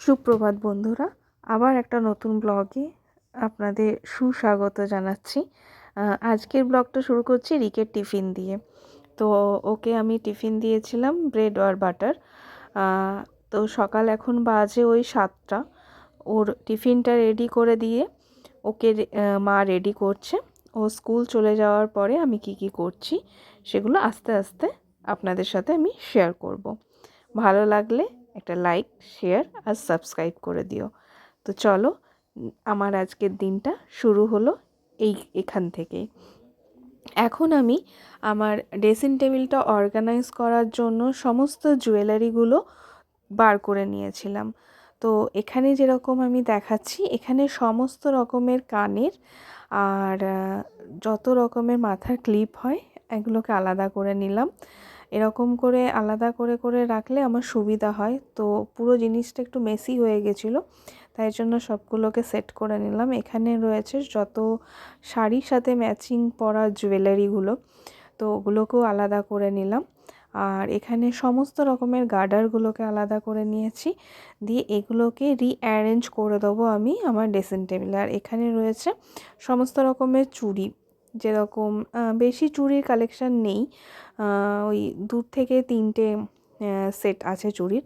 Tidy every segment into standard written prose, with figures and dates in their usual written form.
সুপ্রভাত বন্ধুরা, আবার একটা নতুন ব্লগে আপনাদের সুস্বাগত জানাচ্ছি। আজকের ব্লগটা শুরু করছি রিকের টিফিন দিয়ে। তো ওকে আমি টিফিন দিয়েছিলাম ব্রেড আর বাটার। তো সকাল এখন বাজে ওই 7টা। ওর টিফিনটা রেডি করে দিয়ে ওকে মা রেডি করছে। ও স্কুল চলে যাওয়ার পরে আমি কি করছি সেগুলো আস্তে আস্তে আপনাদের সাথে আমি শেয়ার করব। ভালো লাগলে একটা লাইক, শেয়ার আর সাবস্ক্রাইব করে দিও। তো চলো, আমার আজকের দিনটা শুরু হলো এখান থেকেই। এখন আমি আমার ড্রেসিং টেবিলটা অর্গানাইজ করার জন্য সমস্ত জুয়েলারিগুলো বার করে নিয়েছিলাম। তো এখানে যেরকম আমি দেখাচ্ছি, এখানে সমস্ত রকমের কানের আর যত রকমের মাথার ক্লিপ হয় এগুলোকে আলাদা করে নিলাম। এরকম করে আলাদা করে করে রাখলে আমার সুবিধা হয়। তো পুরো জিনিসটা একটু মেসি হয়ে গেছিলো, তাই জন্য সবগুলোকে সেট করে নিলাম। এখানে রয়েছে যত শাড়ির সাথে ম্যাচিং পরা জুয়েলারিগুলো, তো ওগুলোকেও আলাদা করে নিলাম। আর এখানে সমস্ত রকমের গার্ডারগুলোকে আলাদা করে নিয়েছি, দিয়ে এগুলোকে রিঅ্যারেঞ্জ করে দেবো আমি আমার ড্রেসিং টেবিলে। আর এখানে রয়েছে সমস্ত রকমের চুড়ি, যেরকম বেশি চুড়ির কালেকশান নেই, ওই 2 থেকে 3টে সেট আছে চুড়ির।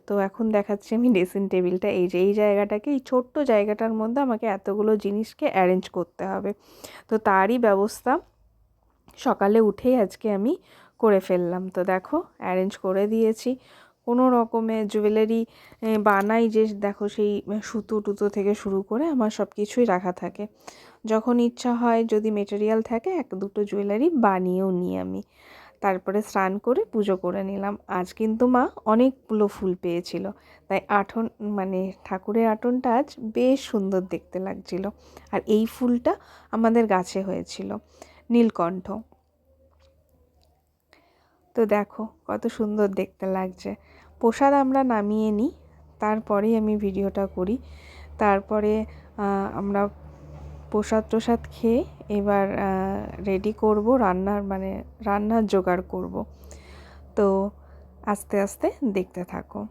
তো এখন দেখাচ্ছি আমি ড্রেসিং টেবিলটা। এই জায়গাটাকে, এই ছোট্ট জায়গাটার মধ্যে আমাকে এতগুলো জিনিসকে অ্যারেঞ্জ করতে হবে। তো তারই ব্যবস্থা সকালে উঠেই আজকে আমি করে ফেললাম। তো দেখো, অ্যারেঞ্জ করে দিয়েছি। কোনো রকমের জুয়েলারি বানাই যে দেখো, সেই সুতো টুতো থেকে শুরু করে আমার সব কিছুই রাখা থাকে। যখন ইচ্ছা হয়, যদি মেটেরিয়াল থাকে, 1-2টো জুয়েলারি বানিয়েও নিই আমি। তারপরে স্নান করে পুজো করে নিলাম। আজ কিন্তু মা অনেকগুলো ফুল পেয়েছিল, তাই ঠাকুরের আটনটা আজ বেশ সুন্দর দেখতে লাগছিল। আর এই ফুলটা আমাদের গাছে হয়েছিল, নীলকণ্ঠ। তো দেখো কত সুন্দর দেখতে লাগছে। প্রসাদ আমরা নামিয়ে নিই, তারপরেই আমি ভিডিওটা করি। তারপরে আমরা প্রসাদ খেয়ে এবার রেডি করব, রান্নার জোগাড় করব। তো আস্তে আস্তে দেখতে থাকো।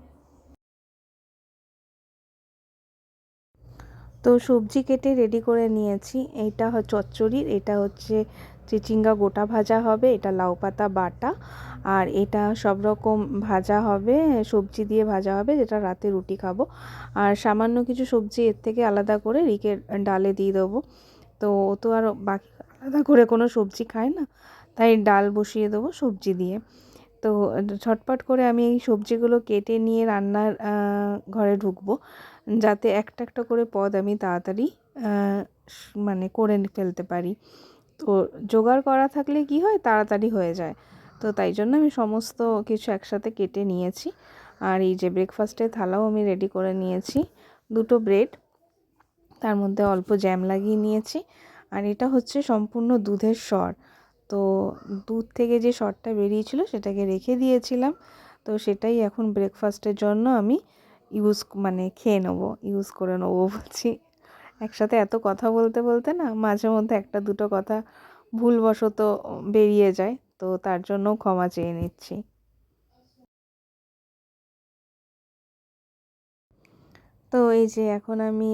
তো সবজি কেটে রেডি করে নিয়েছি। এইটা চচ্চড়ির, এটা হচ্ছে চিচিঙ্গা গোটা ভাজা হবে, এটা লাউ পাতা বাটা, আর এটা সব রকম ভাজা হবে, সবজি দিয়ে ভাজা হবে, যেটা রাতে রুটি খাবো। আর সামান্য কিছু সবজি এর থেকে আলাদা করে রিকের ডালে দিয়ে দেবো। তো ও তো আর বাকি আলাদা করে কোনো সবজি খায় না, তাই ডাল বসিয়ে দেবো সবজি দিয়ে। তো ঝটপট করে আমি এই সবজিগুলো কেটে নিয়ে রান্নার ঘরে ঢুকবো, যাতে একটা একটা করে পদ আমি তাড়াতাড়ি করে ফেলতে পারি। তো জোগাড় করা থাকলে কি হয়, তাড়াতাড়ি হয়ে যায়। তো তাই জন্য আমি সমস্ত কিছু একসাথে কেটে নিয়েছি। আর এই যে ব্রেকফাস্টের থালাও আমি রেডি করে নিয়েছি, 2টো ব্রেড, তার মধ্যে অল্প জ্যাম লাগিয়ে নিয়েছি। আর এটা হচ্ছে সম্পূর্ণ দুধের সর। তো দুধ থেকে যে সরটা বেরিয়েছিল সেটাকে রেখে দিয়েছিলাম। তো সেটাই এখন ব্রেকফাস্টের জন্য আমি ইউজ করে নেবো বলছি। একসাথে এত কথা বলতে বলতে না, মাঝে মধ্যে 1-2টো কথা ভুলবশত বেরিয়ে যায়, তো তার জন্য ক্ষমা চেয়ে নিচ্ছি। তো এই যে এখন আমি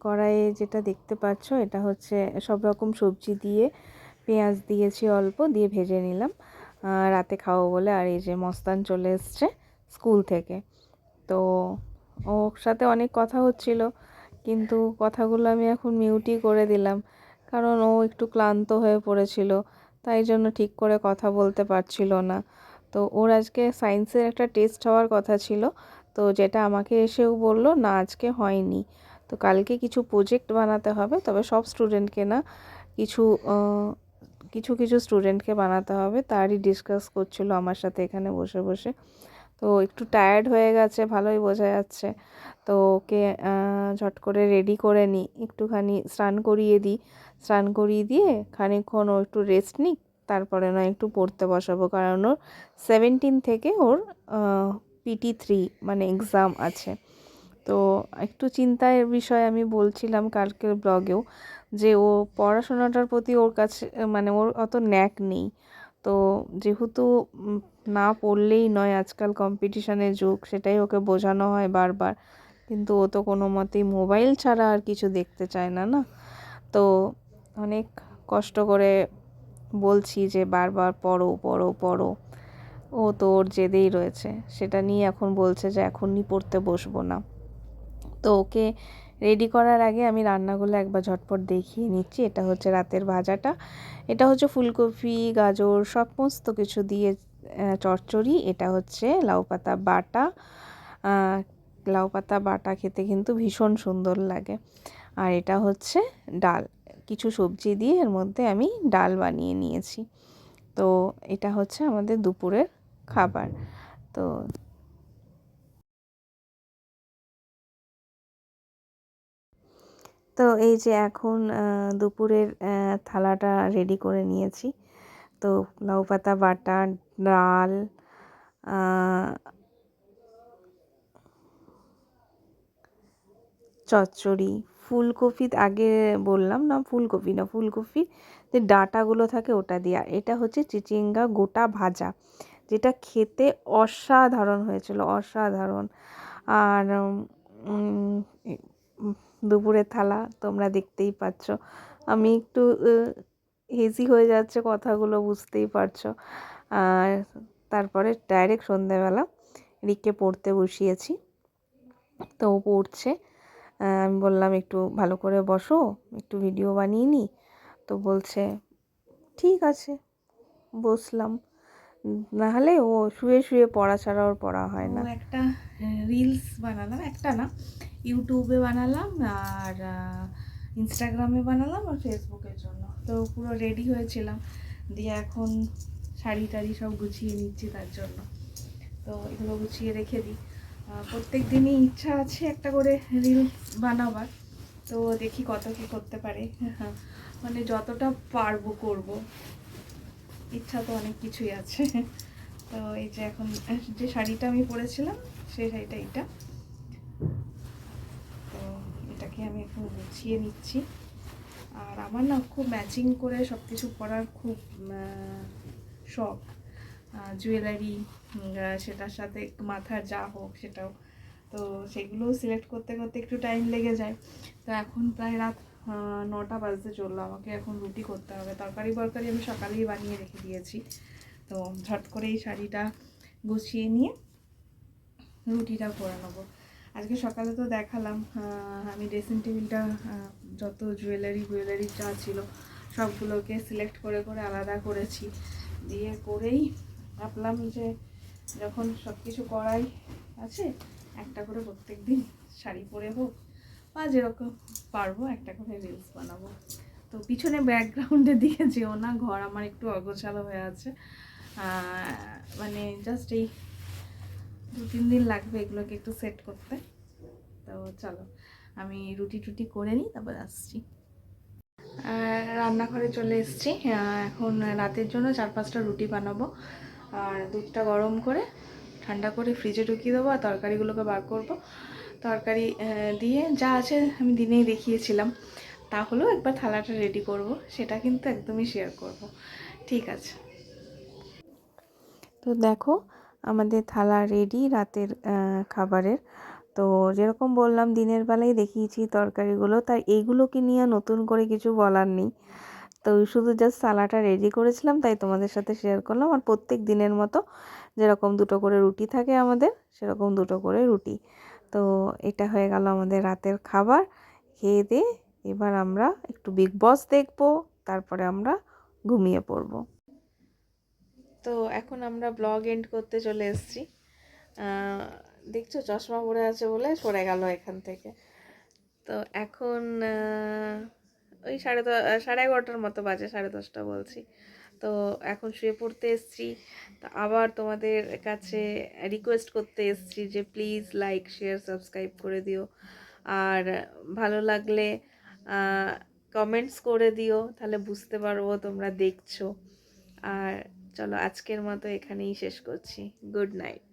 কড়াইয়ে যেটা দেখতে পাচ্ছ, এটা হচ্ছে সব রকম সবজি দিয়ে, পেঁয়াজ দিয়েছি অল্প, দিয়ে ভেজে নিলাম রাতে খাবো বলে। আর এই যে মস্তান চলে এসছে স্কুল থেকে। তো ওর সাথে অনেক কথা হচ্ছিল, কিন্তু কথাগুলো আমি এখন মিউটই করে দিলাম, কারণ ও একটু ক্লান্ত হয়ে পড়েছিল, তাই জন্য ঠিক করে কথা বলতে পারছিল না। তো ওর আজকে সায়েন্সের একটা টেস্ট হওয়ার কথা ছিল, তো যেটা আমাকে এসেও বললো না আজকে হয়নি। তো কালকে কিছু প্রজেক্ট বানাতে হবে, তবে সব স্টুডেন্টকে না, কিছু কিছু কিছু স্টুডেন্টকে বানাতে হবে, তারই ডিসকাস করছিল আমার সাথে এখানে বসে বসে। তো একটু টায়ার্ড হয়ে গেছে, ভালোই বোঝা যাচ্ছে। তো ওকে ঝট করে রেডি করে নিই, একটুখানি স্নান করিয়ে দিয়ে খানিকক্ষণ ও একটু রেস্ট নিক, তারপরে নয় একটু পড়তে বসাবো, কারণ ওর 17 থেকে ওর PT3 এক্সাম আছে। তো একটু চিন্তার বিষয় আমি বলছিলাম কালকের ব্লগেও, যে ও পড়াশোনাটার প্রতি ওর কাছে ওর অত ন্যাক নেই। তো যেহেতু না পড়লেই নয়, আজকাল কম্পিটিশনের যুগ, সেটাই ওকে বোঝানো হয় বারবার। কিন্তু ও তো কোনো মতেই মোবাইল ছাড়া আর কিছু দেখতে চায় না, না। তো অনেক কষ্ট করে বলছি যে বারবার পড়ো পড়ো পড়ো, ও তো ওর জেদেই রয়েছে। সেটা নিয়ে এখন বলছে যে এখনই পড়তে বসবো না। তো ওকে রেডি করার আগে আমি রান্নাগুলো একবার ঝটপট দেখিয়ে নিচ্ছি। এটা হচ্ছে রাতের ভাজাটা, এটা হচ্ছে ফুলকপি গাজর সমস্ত কিছু দিয়ে চচ্চড়ি। এটা হচ্ছে লাউ পাতা বাটা। লাউ পাতা বাটা খেতে কিন্তু ভীষণ সুন্দর লাগে। আর এটা হচ্ছে ডাল, কিছু সবজি দিয়ে এর মধ্যে আমি ডাল বানিয়ে নিয়েছি। তো এটা হচ্ছে আমাদের দুপুরের খাবার। তো তো এই যে এখন দুপুরের থালাটা রেডি করে নিয়েছি। তো লাউ পাতা বাটা, ডাল, চচ্চড়ি, ফুলকপি আগে বললাম না, ফুলকপি না, ফুলকপির যে ডাঁটাগুলো থাকে ওটা দিয়ে। আর এটা হচ্ছে চিচিঙ্গা গোটা ভাজা, যেটা খেতে অসাধারণ হয়েছিল, অসাধারণ। আর দুপুরের থালা তোমরা দেখতেই পাচ্ছ। আমি একটু হেজি হয়ে যাচ্ছে, কথাগুলো বুঝতেই পারছো। আর তারপরে ডাইরেক্ট সন্ধ্যেবেলা রিককে পড়তে বসিয়েছি। তো ও পড়ছে। আমি বললাম একটু ভালো করে বসো, একটু ভিডিও বানিয়ে নিই। তো বলছে ঠিক আছে, বসলাম। নাহলে ও শুয়ে শুয়ে পড়া ছাড়া ওর পড়া হয় না। একটা রিলস বানালাম, একটা না, ইউটিউবে বানালাম আর ইনস্টাগ্রামে বানালাম আর ফেসবুকের জন্য। তো পুরো রেডি হয়েছিলাম, দিয়ে এখন শাড়ি টাড়ি সব গুছিয়ে নিচ্ছি তার জন্য। তো এগুলো গুছিয়ে রেখে দিই। প্রত্যেক দিনই ইচ্ছা আছে একটা করে রিলস বানাবার। তো দেখি কত কী করতে পারে, মানে যতটা পারবো করব। ইচ্ছা তো অনেক কিছুই আছে। তো এই যে এখন যে শাড়িটা আমি পরেছিলাম সেই শাড়িটা এইটা। তো এটাকে আমি এখন গুছিয়ে নিচ্ছি। আর আমার না খুব ম্যাচিং করে সব কিছু পরার খুব শখ। জুয়েলারি, সেটার সাথে মাথার যা হোক সেটাও। তো সেগুলোও সিলেক্ট করতে করতে একটু টাইম লেগে যায়। তো এখন প্রায় রাত 9টা বাজতে চললো। আমাকে এখন রুটি করতে হবে। তরকারি বরকারি আমি সকালেই বানিয়ে রেখে দিয়েছি। তো ঝট করে এই শাড়িটা গুছিয়ে নিয়ে রুটিটা করে নেবো। আজকে সকালে তো দেখালাম আমি ড্রেসিং টেবিলটা যত জুয়েলারি যা ছিল সবগুলোকে সিলেক্ট করে করে আলাদা করেছি। দিয়ে করেই ভাবলাম যে যখন সব কিছু করাই আছে, একটা করে প্রত্যেক দিন শাড়ি পরে হোক বা যেরকম পারবো একটা করে রিলস বানাবো। তো পিছনে ব্যাকগ্রাউন্ডে দিয়ে যেও না, ঘর আমার একটু অগোছালো হয়ে আছে। মানে জাস্ট এই 2-3 দিন লাগবে এগুলোকে একটু সেট করতে। তো চলো আমি রুটি টুটি করে নিই, তারপর আসছি। রান্নাঘরে চলে এসেছি। এখন রাতের জন্য 4-5টা রুটি বানাবো। আর দুধটা গরম করে ঠান্ডা করে ফ্রিজে ঢুকিয়ে দেবো আর তরকারিগুলোকে বার করব। তরকারি দিয়ে যা আছে আমি দিনেই দেখিয়েছিলাম, তাহলেও একবার থালাটা রেডি করব, সেটা কিন্তু একদমই শেয়ার করব। ঠিক আছে। তো দেখো আমাদের থালা রেডি রাতের খাবারের। তো যেরকম বললাম দিনের বেলায় দেখিয়েছি তরকারিগুলো, তাই এইগুলোকে নিয়ে নতুন করে কিছু বলার নেই। তো শুধু জাস্ট সালাটা রেডি করেছিলাম, তাই তোমাদের সাথে শেয়ার করলাম। আর প্রত্যেক দিনের মতো যেরকম 2টো করে রুটি থাকে আমাদের, সেরকম 2টো করে রুটি। তো এটা হয়ে গেল আমাদের রাতের খাবার। খেয়ে দিয়ে এবার আমরা একটু বিগ বস দেখবো, তারপরে আমরা ঘুমিয়ে পড়বো। তো এখন আমরা ব্লগ এন্ড করতে চলে এসেছি। দেখছো চশমা পরে আছে বলে সরে গেল এখান থেকে। তো এখন ওই 11:30 মতো বাজে, 10:30 বলছি। তো এখন শুয়ে পড়তে এসেছি। তো আবার তোমাদের কাছে রিকোয়েস্ট করতে এসেছি যে প্লিজ লাইক শেয়ার সাবস্ক্রাইব করে দিও। আর ভালো লাগলে কমেন্টস করে দিও, তাহলে বুঝতে পারবো তোমরা দেখছো। আর চলো আজকের মতো এখানেই শেষ করছি। Good night.